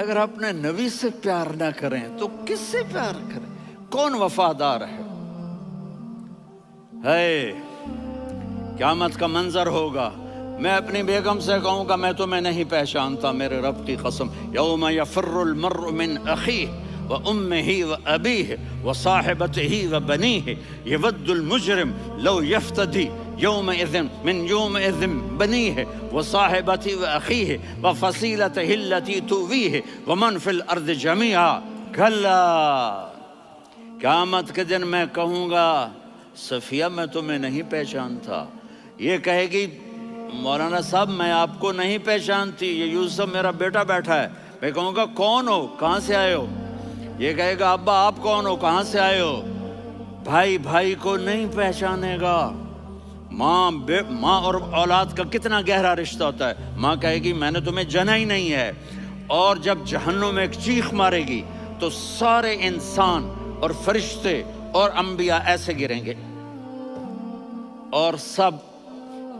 اگر اپنے نبی سے پیار نہ کریں تو کس سے پیار کریں؟ کون وفادار ہے؟ قیامت کا منظر ہوگا، میں اپنی بیگم سے کہوں گا میں تمہیں نہیں پہچانتا، میرے رب کی قسم، یوم یفر المرء من اخیہ وامہ وابیہ وصاحبتہ وبنیہ یود المجرم لو یفتدی یومئذ من یومئذ بنیہ وصاحبتہ واخیہ وفصیلتہ التی تؤویہ ومن فی الارض جمیعا کلا، قیامت کے دن میں کہوں گا صفیہ میں تمہیں نہیں پہچانتا، یہ کہے گی مولانا صاحب میں آپ کو نہیں پہچانتی، یہ یوسف میرا بیٹا بیٹھا ہے، میں کہوں گا کون ہو، کہاں سے آئے ہو؟ یہ کہے گا ابا آپ کون ہو، کہاں سے آئے ہو؟ بھائی بھائی کو نہیں پہچانے گا۔ ماں اور اولاد کا کتنا گہرا رشتہ ہوتا ہے، ماں کہے گی میں نے تمہیں جنا ہی نہیں ہے، اور جب جہنم میں ایک چیخ مارے گی تو سارے انسان اور فرشتے اور انبیاء ایسے گریں گے اور سب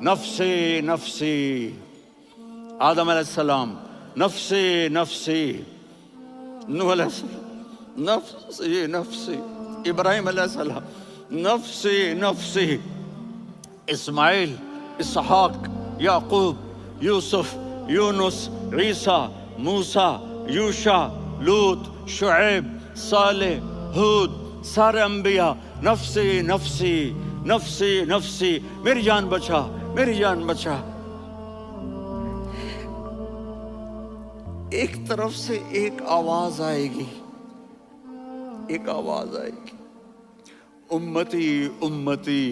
نفسی نفسی، آدم علیہ السلام نفسی نفسی، نوح علیہ السلام نفسی نفسی، ابراہیم علیہ السلام نفسی نفسی، اسماعیل، اسحاق، یعقوب، یوسف، یونس، عیسیٰ، موسیٰ، یوشع، لوط، شعیب، صالح، ہود، سارے انبیاء نفسی نفسی نفسی نفسی، میری جان بچا میری جان بچا۔ ایک طرف سے ایک آواز آئے گی، ایک آواز آئے گی، امتی امتی،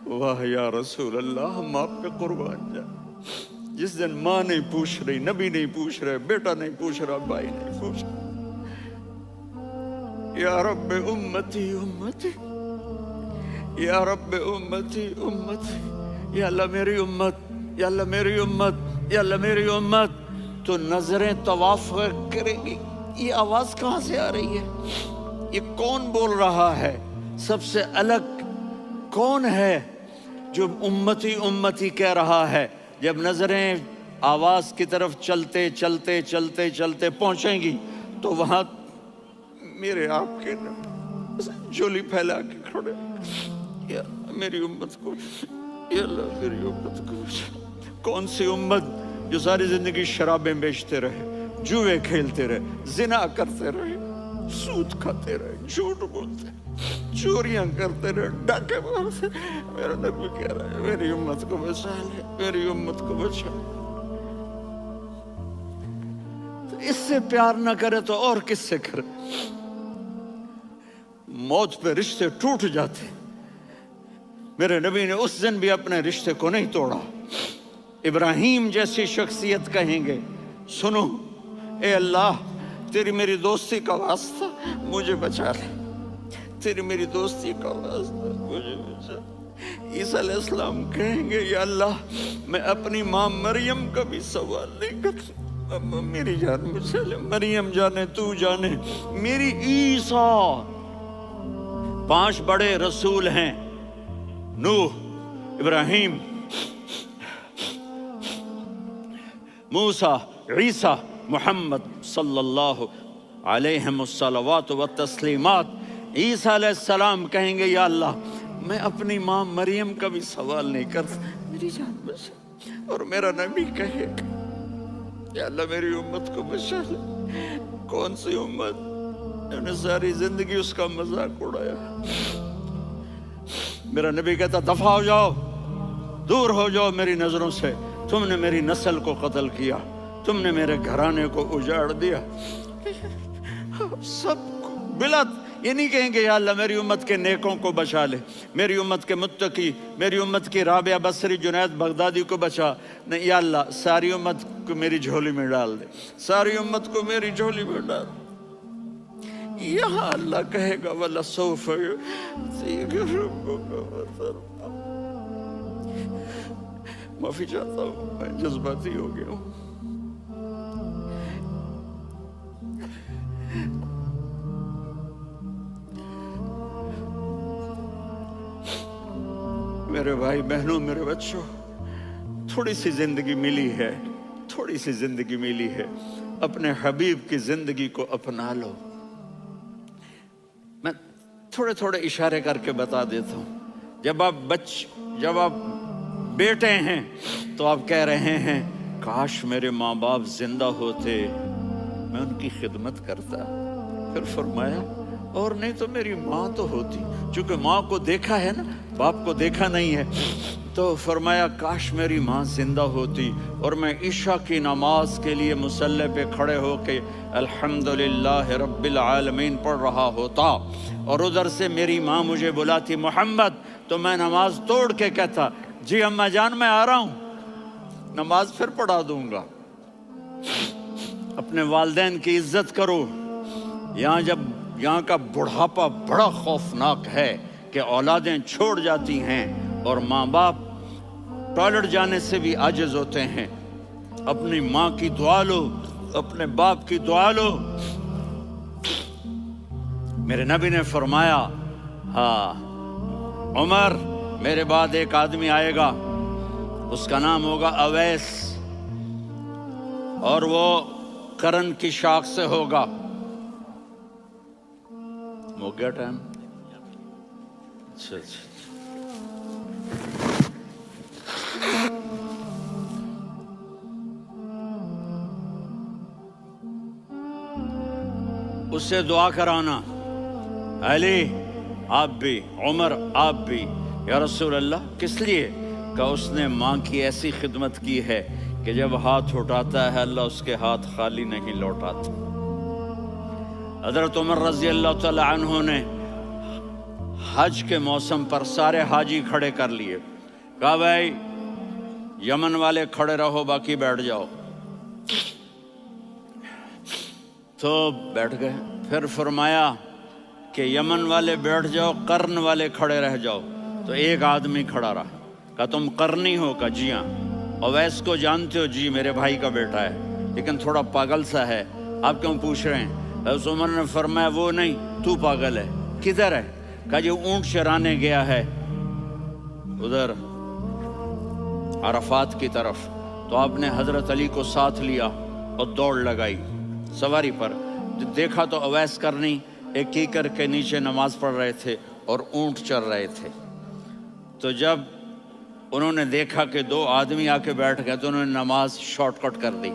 واہ یا رسول اللہ ہم آپ پہ قربان جائیں۔ جس دن ماں نہیں پوچھ رہی، نبی نہیں پوچھ رہے، بیٹا نہیں پوچھ رہا، بھائی نہیں پوچھ رہا، یا رب امتی امتی، یا رب امتی امتی، یا اللہ میری امت، یا اللہ میری امت، یا اللہ میری امت، تو نظریں طواف کریں گی، یہ آواز کہاں سے آ رہی ہے؟ یہ کون بول رہا ہے؟ سب سے الگ کون ہے جو امتی امتی کہہ رہا ہے؟ جب نظریں آواز کی طرف چلتے چلتے چلتے چلتے پہنچیں گی تو وہاں میرے آپ کے جھولی پھیلا کے کھڑے، یا میری امت کو، یا اللہ میری امت کو۔ کون سی امت جو ساری زندگی شرابیں بیچتے رہے، جوئے کھیلتے رہے، زنا کرتے رہے، سود کھاتے رہے، جھوٹ بولتے رہے، چوریاں کرتے رہے، ڈاکے مارتے، میرا نبی کہہ رہا ہے میری امت کو بچا لے، میری امت کو بچا لے۔ اس سے پیار نہ کرے تو اور کس سے کرے؟ موت پہ رشتے ٹوٹ جاتے، میرے نبی نے اس دن بھی اپنے رشتے کو نہیں توڑا۔ ابراہیم جیسی شخصیت کہیں گے سنو اے اللہ تیری میری دوستی کا واسطہ مجھے بچا لے، تیری میری دوستی کا واسطہ مجھے بچا لے۔ عیسیٰ علیہ السلام کہیں گے یا اللہ میں اپنی ماں مریم کا بھی سوال نہیں کرتا، میری جان بچا لے، مریم جانے تو جانے میری عیسیٰ۔ 5 بڑے رسول ہیں، نوح، ابراہیم، موسیٰ، عیسیٰ، محمد صلی اللہ علیہ الصلوات والتسلیمات۔ عیسیٰ علیہ السلام کہیں گے یا اللہ میں اپنی ماں مریم کا بھی سوال نہیں کرتا، میری جان بچا۔ اور میرا نبی کہے گا یا اللہ میری امت کو بچا لے۔ کون سی امت جنہوں نے ساری زندگی اس کا مذاق اڑایا؟ میرا نبی کہتا دفع ہو جاؤ، دور ہو جاؤ میری نظروں سے، تم نے میری نسل کو قتل کیا، تم نے میرے گھرانے کو اجاڑ دیا۔ سب کو بلا یہ نہیں کہیں گے یا اللہ میری امت کے نیکوں کو بچا لے، میری امت کے متقی، میری امت کی رابعہ بصری، جنید بغدادی کو بچا، نہیں یا اللہ ساری امت کو میری جھولی میں ڈال دے، ساری امت کو میری جھولی میں ڈال دے۔ یہاں اللہ کہے گا وَلَسَوْفَ يُعْطِيكَ رَبُّكَ فَتَرْضَىٰ۔ معافی چاہتا ہوں میں جذباتی ہو گیا ہوں۔ میرے بھائی بہنوں، میرے بچوں، تھوڑی سی زندگی ملی ہے، تھوڑی سی زندگی ملی ہے، اپنے حبیب کی زندگی کو اپنا لو۔ میں تھوڑے تھوڑے اشارے کر کے بتا دیتا ہوں۔ جب آپ بیٹے ہیں تو آپ کہہ رہے ہیں کاش میرے ماں باپ زندہ ہوتے، میں ان کی خدمت کرتا۔ پھر فرمایا اور نہیں تو میری ماں تو ہوتی، چونکہ ماں کو دیکھا ہے نا، باپ کو دیکھا نہیں ہے، تو فرمایا کاش میری ماں زندہ ہوتی اور میں عشاء کی نماز کے لیے مصلی پہ کھڑے ہو کے الحمدللہ رب العالمین پڑھ رہا ہوتا، اور ادھر سے میری ماں مجھے بلاتی محمد، تو میں نماز توڑ کے کہتا جی اماں جان میں آ رہا ہوں، نماز پھر پڑھا دوں گا۔ اپنے والدین کی عزت کرو۔ یہاں کا بڑھاپا بڑا خوفناک ہے کہ اولادیں چھوڑ جاتی ہیں اور ماں باپ ٹوائلٹ جانے سے بھی عاجز ہوتے ہیں۔ اپنی ماں کی دعا لو، اپنے باپ کی دعا لو۔ میرے نبی نے فرمایا ہاں عمر میرے بعد ایک آدمی آئے گا، اس کا نام ہوگا اویس، اور وہ کرن کی شاخ سے ہوگا۔ ہو گیا ٹائم؟ اچھا اس سے دعا کرانا، علی آپ بھی، عمر آپ بھی، یا رسول اللہ کس لیے؟ کہ اس نے ماں کی ایسی خدمت کی ہے کہ جب ہاتھ اٹھاتا ہے اللہ اس کے ہاتھ خالی نہیں لوٹاتا۔ حضرت عمر رضی اللہ تعالی عنہ نے حج کے موسم پر سارے حاجی کھڑے کر لیے، کہا بھائی یمن والے کھڑے رہو باقی بیٹھ جاؤ، تو بیٹھ گئے۔ پھر فرمایا کہ یمن والے بیٹھ جاؤ، قرن والے کھڑے رہ جاؤ، تو ایک آدمی کھڑا رہا، کہا تم قرنی ہو؟ کہا جی ہاں۔ اویس کو جانتے ہو؟ جی میرے بھائی کا بیٹا ہے لیکن تھوڑا پاگل سا ہے، آپ کیوں پوچھ رہے ہیں؟ حضرت عمر نے فرمایا وہ نہیں، تو پاگل ہے۔ کدھر ہے؟ کہا جی اونٹ چرانے گیا ہے ادھر عرفات کی طرف۔ تو آپ نے حضرت علی کو ساتھ لیا اور دوڑ لگائی سواری پر۔ دیکھا تو اویس کرنی ایک کیکر کے نیچے نماز پڑھ رہے تھے اور اونٹ چر رہے تھے۔ تو جب انہوں نے دیکھا کہ دو آدمی آ کے بیٹھ گئے تو انہوں نے نماز شارٹ کٹ کر دی۔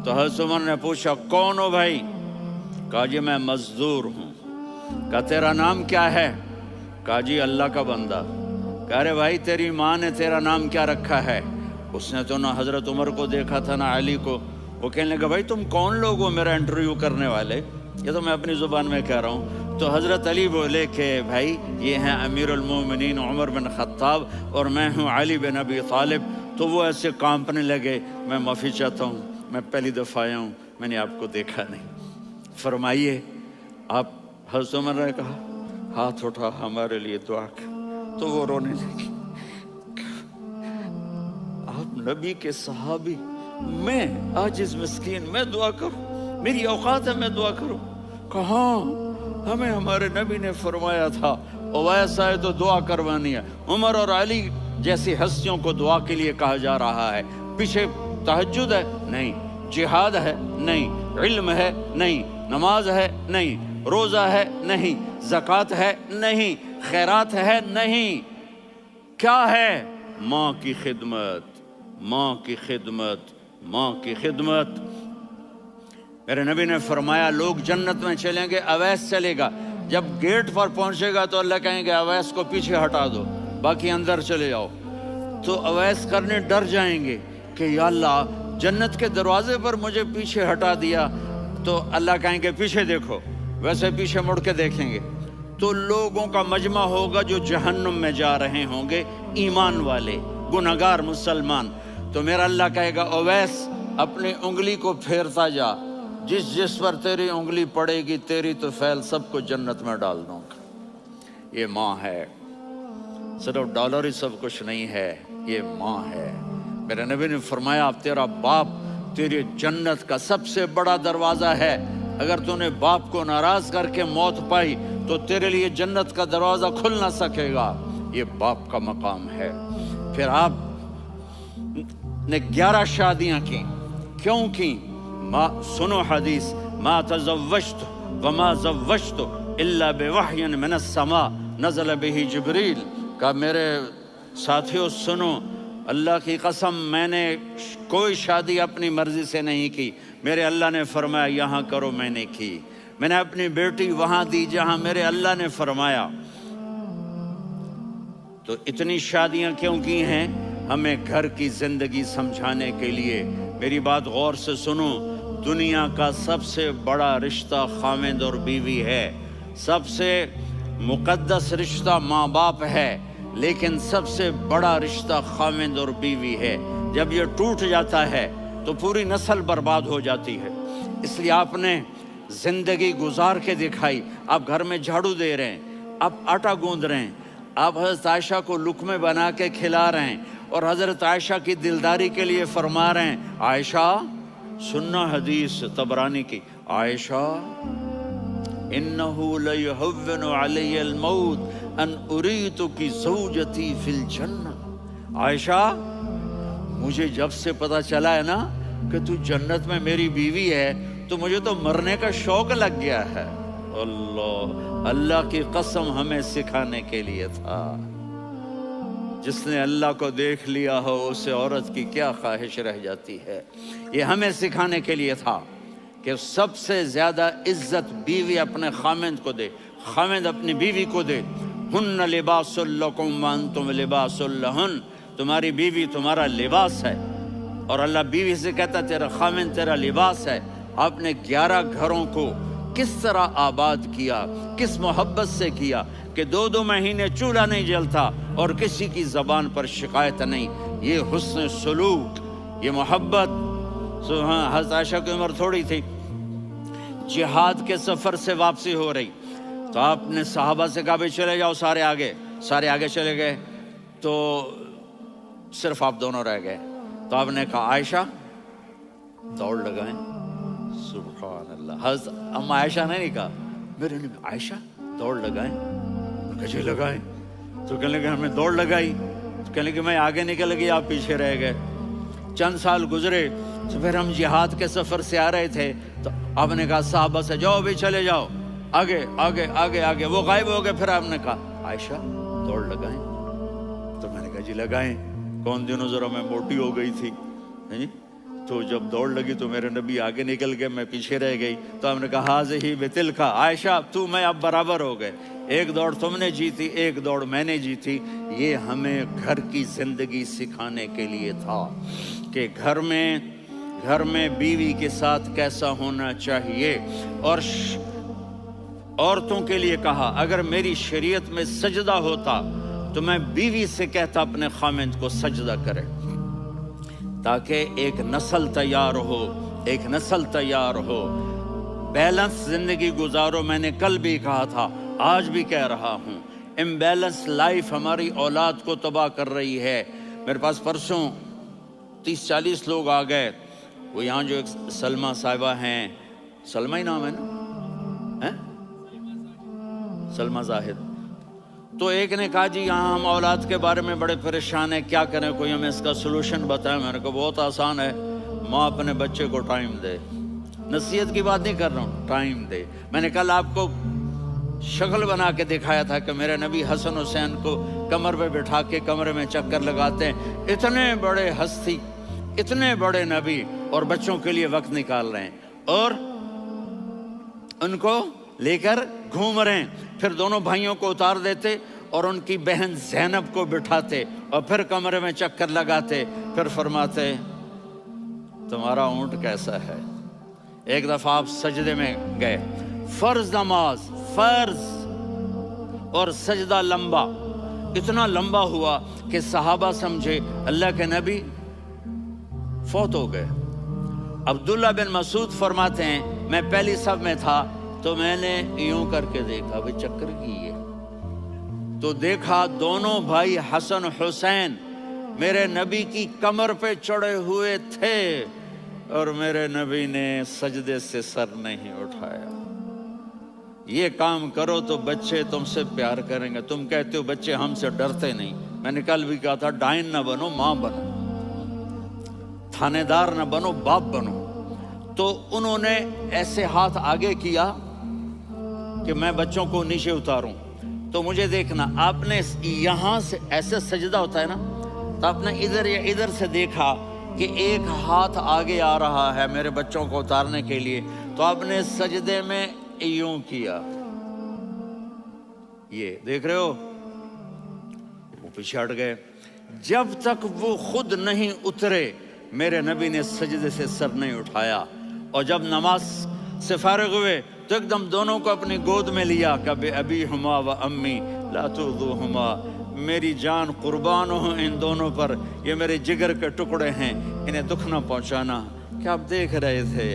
تو حضرت عمر نے پوچھا کون ہو بھائی؟ کہا جی میں مزدور ہوں۔ کہا تیرا نام کیا ہے؟ کہا جی اللہ کا بندہ۔ کہا ارے بھائی تیری ماں نے تیرا نام کیا رکھا ہے؟ اس نے تو نہ حضرت عمر کو دیکھا تھا نہ علی کو۔ وہ کہنے لگا بھائی تم کون لوگ ہو میرا انٹرویو کرنے والے؟ یہ تو میں اپنی زبان میں کہہ رہا ہوں۔ تو حضرت علی بولے کہ بھائی یہ ہیں امیر المومنین عمر بن خطاب اور میں ہوں علی بن ابی طالب۔ تو وہ ایسے کانپنے لگے، میں معافی چاہتا ہوں، میں پہلی دفعہ آیا ہوں، میں نے آپ کو دیکھا نہیں، فرمائیے آپ۔ حضرت عمر نے کہا ہاتھ اٹھا ہمارے لیے دعا کر، تو وہ رونے لگی۔ آپ نبی کے صحابی، میں عاجز مسکین میں دعا کروں؟ میری اوقات ہے میں دعا کروں؟ کہاں، ہمیں ہمارے نبی نے فرمایا تھا اویس آئے تو دعا کروانی ہے۔ عمر اور علی جیسی ہستیوں کو دعا کے لیے کہا جا رہا ہے۔ پیچھے تہجد ہے؟ نہیں۔ جہاد ہے؟ نہیں۔ علم ہے؟ نہیں۔ نماز ہے؟ نہیں۔ روزہ ہے؟ نہیں۔ زکوٰۃ ہے؟ نہیں۔ خیرات ہے؟ نہیں۔ کیا ہے؟ ماں کی خدمت، ماں کی خدمت، ماں کی خدمت۔ میرے نبی نے فرمایا لوگ جنت میں چلیں گے، اویس چلے گا، جب گیٹ پر پہنچے گا تو اللہ کہیں گے اویس کو پیچھے ہٹا دو، باقی اندر چلے جاؤ۔ تو اویس کرنے ڈر جائیں گے کہ یا اللہ جنت کے دروازے پر مجھے پیچھے ہٹا دیا، تو اللہ کہیں گے پیچھے دیکھو، ویسے پیچھے مڑ کے دیکھیں گے تو لوگوں کا مجمع ہوگا جو جہنم میں جا رہے ہوں گے، ایمان والے، گنہگار مسلمان۔ تو میرا اللہ کہے گا اویس اپنی انگلی کو پھیرتا جا، جس جس پر تیری انگلی پڑے گی تیری تو فیل سب کو جنت میں ڈال دوں گا۔ یہ ماں ہے، صرف ڈالر ہی سب کچھ نہیں ہے، یہ ماں ہے۔ میرے نبی نے فرمایا تیرا باپ تیری جنت کا سب سے بڑا دروازہ ہے، اگر تو نے باپ کو ناراض کر کے موت پائی تو تیرے لیے جنت کا دروازہ کھل نہ سکے گا۔ یہ باپ کا مقام ہے۔ پھر آپ نے 11 شادیاں کی. کیوں کی؟ سنو حدیث، ما تزوجت وما زوجت الا بوحی من السماء نزل به جبریل. کہا میرے ساتھیوں سنو، اللہ کی قسم میں نے کوئی شادی اپنی مرضی سے نہیں کی. میرے اللہ نے فرمایا یہاں کرو، میں نے کی. میں نے اپنی بیٹی وہاں دی جہاں میرے اللہ نے فرمایا. تو اتنی شادیاں کیوں کی ہیں؟ ہمیں گھر کی زندگی سمجھانے کے لیے. میری بات غور سے سنو، دنیا کا سب سے بڑا رشتہ خاوند اور بیوی ہے. سب سے مقدس رشتہ ماں باپ ہے، لیکن سب سے بڑا رشتہ خاوند اور بیوی ہے. جب یہ ٹوٹ جاتا ہے تو پوری نسل برباد ہو جاتی ہے. اس لیے آپ نے زندگی گزار کے دکھائی. آپ گھر میں جھاڑو دے رہے ہیں، آپ آٹا گوندھ رہے ہیں، آپ حضرت عائشہ کو لقمے بنا کے کھلا رہے ہیں، اور حضرت عائشہ کی دلداری کے لیے فرما رہے ہیں عائشہ سننا حدیث طبرانی کی، عائشہ انہو لیہون علی الموت ان اریتکی زوجتی فی الجنہ. عائشہ مجھے جب سے پتا چلا ہے نا کہ تو جنت میں میری بیوی ہے تو مجھے تو مرنے کا شوق لگ گیا ہے. اللہ کی قسم ہمیں سکھانے کے لیے تھا. جس نے اللہ کو دیکھ لیا ہو اسے عورت کی کیا خواہش رہ جاتی ہے. یہ ہمیں سکھانے کے لیے تھا کہ سب سے زیادہ عزت بیوی اپنے خاوند کو دے، خاوند اپنی بیوی کو دے. ہن لباس لکم وانتم لباس لہن، تمہاری بیوی تمہارا لباس ہے. اور اللہ بیوی سے کہتا تیرا خاوند تیرا لباس ہے. آپ نے 11 گھروں کو کس طرح آباد کیا، کس محبت سے کیا کہ 2 مہینے چولہا نہیں جلتا اور کسی کی زبان پر شکایت نہیں. یہ حسن سلوک، یہ محبت. حضرت عائشہ کی عمر تھوڑی تھی، جہاد کے سفر سے واپسی ہو رہی تو آپ نے صحابہ سے کہا بھی چلے جاؤ سارے آگے چلے گئے تو صرف آپ دونوں رہ گئے. تو آپ نے کہا عائشہ دوڑ لگائیں. سبحان اللہ. حضرت اما عائشہ نے نہیں کہا، میرے نے عائشہ دوڑ لگائیں. کہا لگائیں. تو کہنے لگے ہمیں دوڑ لگائی. تو کہنے لگے میں آگے نکل گئی، آپ پیچھے رہ گئے. چند سال گزرے تو پھر ہم جہاد کے سفر سے آ رہے تھے تو آپ نے کہا صحابہ سے جاؤ بھی چلے جاؤ آگے. وہ غائب ہو گئے. پھر آپ نے کہا عائشہ دوڑ لگائیں. تو میں نے کہا جی لگائیں. کون دنوں ذرا میں موٹی ہو گئی تھی، تو جب دوڑ لگی تو میرے نبی آگے نکل گئے، میں پیچھے رہ گئی. تو ہم نے کہا ہاذہ بتلکا، عائشہ تو میں اب برابر ہو گئے. ایک دوڑ تم نے جیتی، ایک دوڑ میں نے جیتی. یہ ہمیں گھر کی زندگی سکھانے کے لیے تھا کہ گھر میں بیوی کے ساتھ کیسا ہونا چاہیے. اور عورتوں کے لیے کہا اگر میری شریعت میں سجدہ ہوتا تو میں بیوی سے کہتا اپنے خاوند کو سجدہ کرے، تاکہ ایک نسل تیار ہو. بیلنس زندگی گزارو. میں نے کل بھی کہا تھا، آج بھی کہہ رہا ہوں، امبیلنس لائف ہماری اولاد کو تباہ کر رہی ہے. میرے پاس پرسوں 30-40 لوگ آ گئے. وہ یہاں جو ایک سلمہ صاحبہ ہیں، سلمہ ہی نام ہے نا، سلمہ زاہد. تو ایک نے کہا جی یہاں ہم اولاد کے بارے میں بڑے پریشان ہیں، کیا کریں، کوئی ہمیں اس کا سلوشن بتائیں. میں نے کہا بہت آسان ہے، ماں اپنے بچے کو ٹائم دے. نصیحت کی بات نہیں کر رہا ہوں، ٹائم دے. میں نے کل آپ کو شکل بنا کے دکھایا تھا کہ میرے نبی حسن حسین کو کمر پہ بٹھا کے کمرے میں چکر لگاتے ہیں. اتنے بڑے ہستی، اتنے بڑے نبی، اور بچوں کے لیے وقت نکال رہے ہیں اور ان کو لے کر گھوم رہے ہیں. پھر دونوں بھائیوں کو اتار دیتے اور ان کی بہن زینب کو بٹھاتے اور پھر کمرے میں چکر لگاتے. پھر فرماتے تمہارا اونٹ کیسا ہے. ایک دفعہ آپ سجدے میں گئے، فرض نماز، فرض، اور سجدہ لمبا، اتنا لمبا ہوا کہ صحابہ سمجھے اللہ کے نبی فوت ہو گئے. عبداللہ بن مسعود فرماتے ہیں میں پہلی صف میں تھا تو میں نے یوں کر کے دیکھا بھئی چکر کی ہے، تو دیکھا دونوں بھائی حسن حسین میرے نبی کی کمر پہ چڑھے ہوئے تھے اور میرے نبی نے سجدے سے سر نہیں اٹھایا. یہ کام کرو تو بچے تم سے پیار کریں گے. تم کہتے ہو بچے ہم سے ڈرتے نہیں. میں نے کل بھی کہا تھا ڈائن نہ بنو، ماں بنو. تھانے دار نہ بنو، باپ بنو۔ تو انہوں نے ایسے ہاتھ آگے کیا کہ میں بچوں کو نیچے اتاروں۔ تو مجھے دیکھنا، آپ نے یہاں سے ایسے سجدہ ہوتا ہے نا، تو آپ نے ادھر یا ادھر سے دیکھا کہ ایک ہاتھ آگے آ رہا ہے میرے بچوں کو اتارنے کے لیے، تو آپ نے سجدے میں یوں کیا، یہ دیکھ رہے ہو، وہ پیچھے ہٹ گئے۔ جب تک وہ خود نہیں اترے میرے نبی نے سجدے سے سر نہیں اٹھایا۔ اور جب نماز سے فارغ ہوئے تو ایک دم دونوں کو اپنی گود میں لیا، کبھی ابی ہما و امی لا تؤذوہما، میری جان قربان ہو ان دونوں پر، یہ میرے جگر کے ٹکڑے ہیں، انہیں دکھ نہ پہنچانا۔ کیا آپ دیکھ رہے تھے؟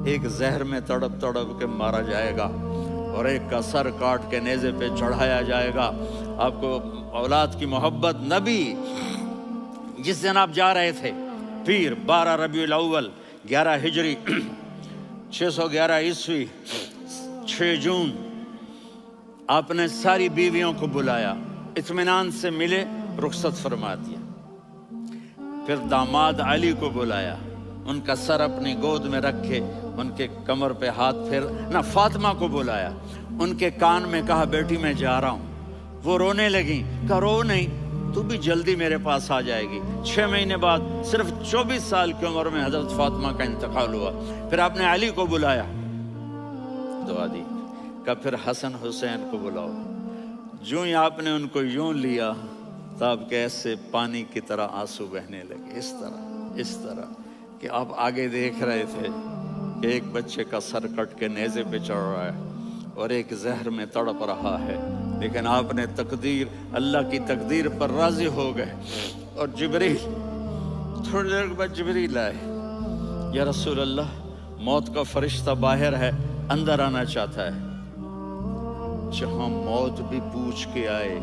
ایک زہر میں تڑپ تڑپ کے مارا جائے گا اور ایک کا سر کاٹ کے نیزے پہ چڑھایا جائے گا۔ آپ کو اولاد کی محبت، نبی جس دن آپ جا رہے تھے پیر 12 ربیع الاول 11 ہجری 611 عیسوی 6 جون، آپ نے ساری بیویوں کو بلایا، اطمینان سے ملے، رخصت فرما دیا۔ پھر داماد علی کو بلایا، ان کا سر اپنی گود میں رکھے، ان کے کمر پہ ہاتھ پھیر نہ، فاطمہ کو بلایا، ان کے کان میں کہا بیٹی میں جا رہا ہوں۔ وہ رونے لگیں، کہا رو نہیں، تو بھی جلدی میرے پاس آ جائے گی۔ 6 مہینے بعد صرف 24 سال کی عمر میں حضرت فاطمہ کا انتقال ہوا۔ پھر آپ نے علی کو بلایا، دعا دی، کہا پھر حسن حسین کو بلاؤ۔ جو ہی آپ نے ان کو یوں لیا تو آپ کے ایسے پانی کی طرح آنسو بہنے لگے، اس طرح کہ آپ آگے دیکھ رہے تھے کہ ایک بچے کا سر کٹ کے نیزے پہ چڑھ رہا ہے اور ایک زہر میں تڑپ رہا ہے، لیکن آپ نے تقدیر، اللہ کی تقدیر پر راضی ہو گئے۔ اور جبریل، تھوڑی دیر کے بعد جبریل آئے، یا رسول اللہ موت کا فرشتہ باہر ہے، اندر آنا چاہتا ہے۔ جہاں موت بھی پوچھ کے آئے،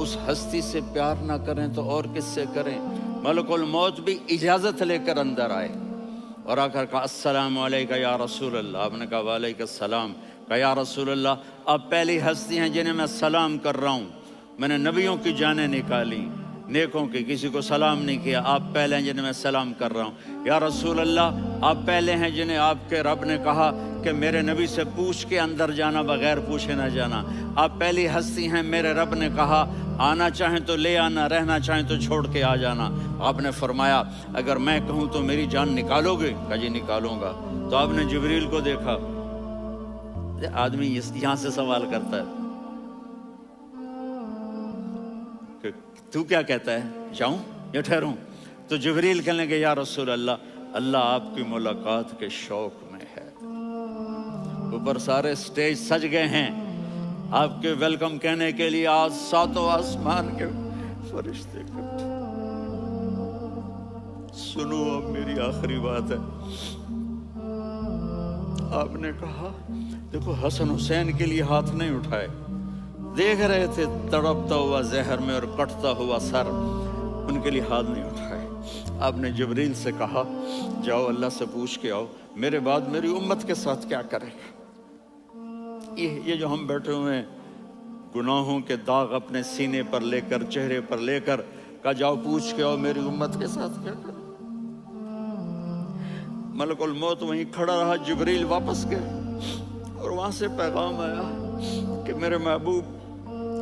اس ہستی سے پیار نہ کریں تو اور کس سے کریں؟ ملک الموت بھی اجازت لے کر اندر آئے اور آ کر کہا السلام علیکہ یا رسول اللہ۔ آپ نے کہا وعلیکم السلام۔ کہا یا رسول اللہ آپ پہلی ہستی ہیں جنہیں میں سلام کر رہا ہوں، میں نے نبیوں کی جانیں نکالی، نیکوں کی، کسی کو سلام نہیں کیا، آپ پہلے ہیں جنہیں میں سلام کر رہا ہوں۔ یا رسول اللہ آپ پہلے ہیں جنہیں آپ کے رب نے کہا کہ میرے نبی سے پوچھ کے اندر جانا، بغیر پوچھے نہ جانا۔ آپ پہلی ہستی ہیں، میرے رب نے کہا آنا چاہیں تو لے آنا، رہنا چاہیں تو چھوڑ کے آ جانا۔ آپ نے فرمایا اگر میں کہوں تو میری جان نکالو گے؟ کہا جی نکالوں گا۔ تو آپ نے جبریل کو دیکھا، آدمی یہاں سے سوال کرتا ہے کہ تو کیا کہتا ہے، جاؤں یا ٹھہروں؟ تو جبریل کہنے لگے یا رسول اللہ، اللہ آپ کی ملاقات کے شوق میں ہے۔ اوپر سارے سٹیج سج گئے ہیں آپ کے ویلکم کہنے کے لیے، آج 7 آسمان کے فرشتے اکٹھے۔ سنو اب میری آخری بات ہے۔ آپ نے کہا دیکھو حسن حسین کے لیے ہاتھ نہیں اٹھائے، دیکھ رہے تھے تڑپتا ہوا زہر میں اور کٹتا ہوا سر، ان کے لیے ہاتھ نہیں اٹھائے۔ آپ نے جبریل سے کہا جاؤ اللہ سے پوچھ کے آؤ میرے بعد میری امت کے ساتھ کیا کرے گا۔ یہ جو ہم بیٹھے ہوئے ہیں گناہوں کے داغ اپنے سینے پر لے کر، چہرے پر لے کر، کہا جاؤ پوچھ کے آؤ میری امت کے ساتھ کیا کرے۔ ملک الموت وہیں کھڑا رہا، جبریل واپس گئے اور وہاں سے پیغام آیا کہ میرے محبوب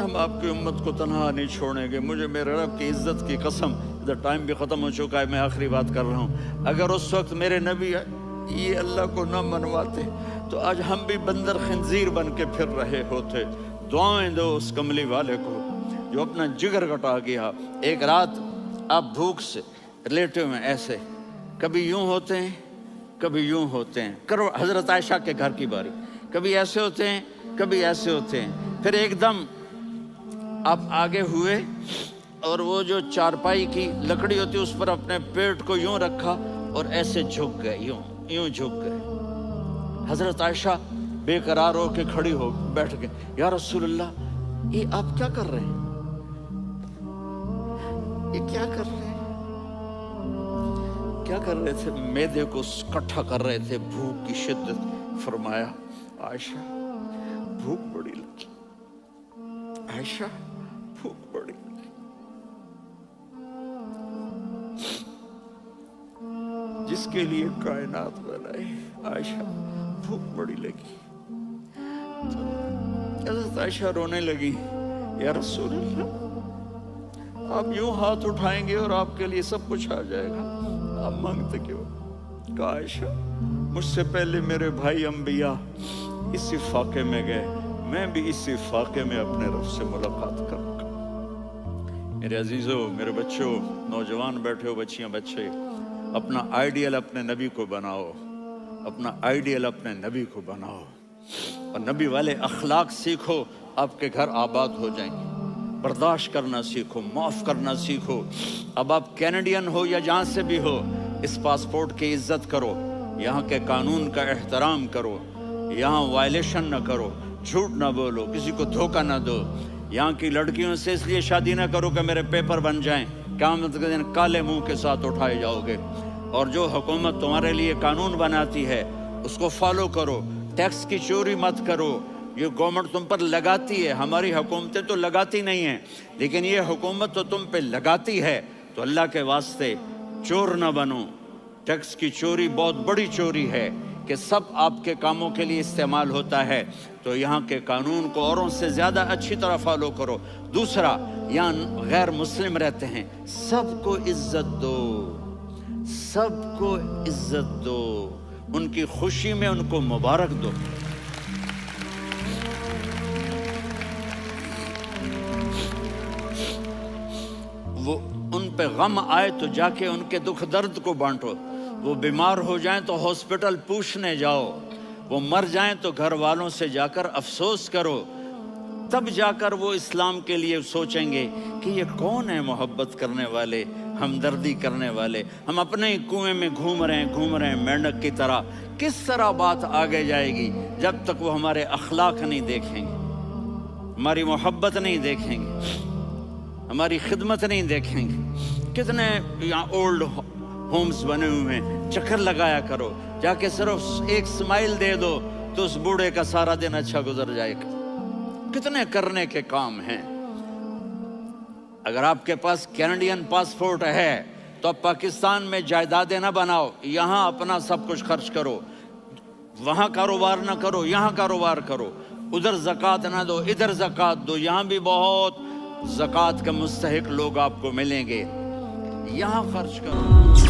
ہم آپ کی امت کو تنہا نہیں چھوڑیں گے، مجھے میرے رب کی عزت کی قسم، ادھر ٹائم بھی ختم ہو چکا ہے، میں آخری بات کر رہا ہوں، اگر اس وقت میرے نبی یہ اللہ کو نہ منواتے تو آج ہم بھی بندر خنزیر بن کے پھر رہے ہوتے۔ دعائیں دو اس کملی والے کو جو اپنا جگر کٹا گیا۔ ایک رات آپ بھوک سے لیٹے ہوئے ایسے، کبھی یوں ہوتے ہیں کبھی یوں ہوتے ہیں، کرو حضرت عائشہ کے گھر کی باری، کبھی ایسے ہوتے ہیں کبھی ایسے ہوتے ہیں، پھر ایک دم آپ آگے ہوئے اور وہ جو چارپائی کی لکڑی ہوتی اس پر اپنے پیٹ کو یوں رکھا اور ایسے جھک گئے، یوں جھک گئے۔ حضرت عائشہ بے قرار ہو کے کھڑی ہو بیٹھ گئے، یا رسول اللہ یہ آپ کیا کر رہے ہیں، یہ کیا کر رہے ہیں؟ کیا کر رہے تھے؟ معدے کو کٹھا کر رہے تھے، بھوک کی شدت۔ فرمایا عائشہ بھوک بڑی لگی، عائشہ بھوک بڑی لگی۔ جس کے لیے کائنات بنائی. عائشہ بھوک بڑی لگی تو حضرت عائشہ رونے لگی. یا رسول اللہ، آپ یوں ہاتھ اٹھائیں گے اور آپ کے لیے سب کچھ آ جائے گا، آپ مانگتے کیوں؟ کہا عائشہ مجھ سے پہلے میرے بھائی انبیاء اسی فاقے میں گئے، میں بھی اسی فاقے میں اپنے رب سے ملاقات کروں گا. میرے عزیزوں، میرے بچوں، نوجوان بیٹھے ہو، بچیاں بچے، اپنا آئیڈیل اپنے نبی کو بناؤ، اپنا آئیڈیل اپنے نبی کو بناؤ اور نبی والے اخلاق سیکھو، آپ کے گھر آباد ہو جائیں گے. برداشت کرنا سیکھو، معاف کرنا سیکھو. اب آپ کینیڈین ہو یا جہاں سے بھی ہو، اس پاسپورٹ کی عزت کرو، یہاں کے قانون کا احترام کرو، یہاں وائلیشن نہ کرو، جھوٹ نہ بولو، کسی کو دھوکہ نہ دو. یہاں کی لڑکیوں سے اس لیے شادی نہ کرو کہ میرے پیپر بن جائیں، قیامت کے دن کالے منہ کے ساتھ اٹھائے جاؤ گے. اور جو حکومت تمہارے لیے قانون بناتی ہے اس کو فالو کرو. ٹیکس کی چوری مت کرو، یہ گورنمنٹ تم پر لگاتی ہے، ہماری حکومتیں تو لگاتی نہیں ہیں، لیکن یہ حکومت تو تم پہ لگاتی ہے. تو اللہ کے واسطے چور نہ بنو. ٹیکس کی چوری بہت بڑی چوری ہے کہ سب آپ کے کاموں کے لیے استعمال ہوتا ہے. تو یہاں کے قانون کو اوروں سے زیادہ اچھی طرح فالو کرو. دوسرا، یہاں غیر مسلم رہتے ہیں، سب کو عزت دو، سب کو عزت دو، ان کی خوشی میں ان کو مبارک دو. وہ ان پہ غم آئے تو جا کے ان کے دکھ درد کو بانٹو. وہ بیمار ہو جائیں تو ہاسپٹل پوچھنے جاؤ، وہ مر جائیں تو گھر والوں سے جا کر افسوس کرو. تب جا کر وہ اسلام کے لیے سوچیں گے کہ یہ کون ہے محبت کرنے والے، ہمدردی کرنے والے. ہم اپنے ہی کنویں میں گھوم رہے ہیں مینڈک کی طرح. کس طرح بات آگے جائے گی جب تک وہ ہمارے اخلاق نہیں دیکھیں گے، ہماری محبت نہیں دیکھیں گے، ہماری خدمت نہیں دیکھیں گے. کتنے یہاں اولڈ ہومز بنے ہوئے ہیں، چکر لگایا کرو، جا کے صرف ایک سمائل دے دو تو اس بوڑھے کا سارا دن اچھا گزر جائے گا. کتنے کرنے کے کام ہیں. اگر آپ کے پاس کینیڈین پاسپورٹ ہے تو اب پاکستان میں جائیدادیں نہ بناؤ، یہاں اپنا سب کچھ خرچ کرو. وہاں کاروبار نہ کرو، یہاں کاروبار کرو. ادھر زکوٰۃ نہ دو، ادھر زکوٰۃ دو. یہاں بھی بہت زکوٰۃ کے مستحق لوگ آپ کو ملیں گے، یہاں خرچ کرو.